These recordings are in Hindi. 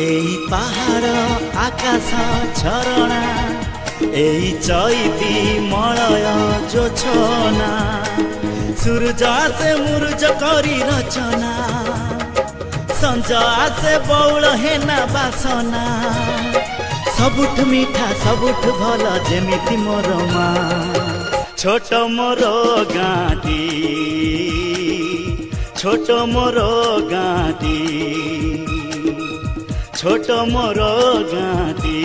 एई पहाड़ आकाश झरणा एई चैती मलय जोछना सूरज से मुरुज करी रचना संज से बौल हेना बासना सबुठ मीठा सबुठ भल जेमिति मोर माँ छोट मोर गाँटी छोट मोर गाँटी छोट मोर गाँटी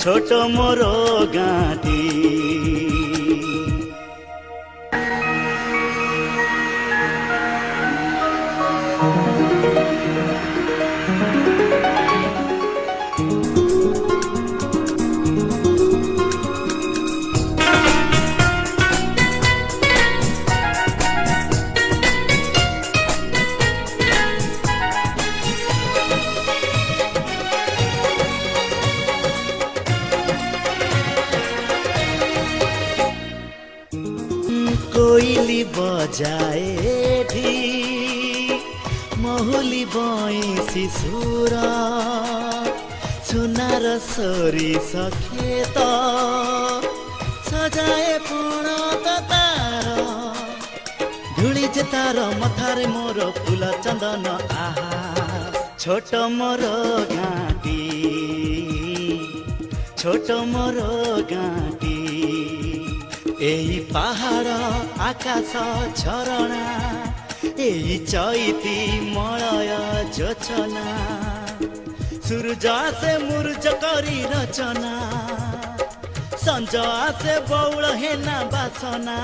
छोट मोर गाँटी कोइली बजाए ढी महुली बइसी सुर सुनार सोरी सखेत सजाए पण तार धूली जे तार मथारे मोर फूल चंदन आहा छोट मोर गाँटी छोट मोर गाँटी एई पहाड़ आकाश झरणा एई चैती मलय जोछना सूरज से मुरुज करी रचना संज से बौल हेना बासना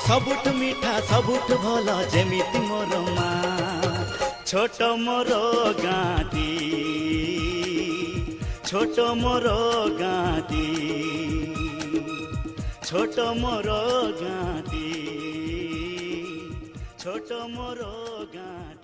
सबुठ मीठा सबुठ भल जेमिति मोर माँ छोट मोर गाँटी छोट मोर गाँटी छोट मोर गाँटी छोट मोर गाँटी।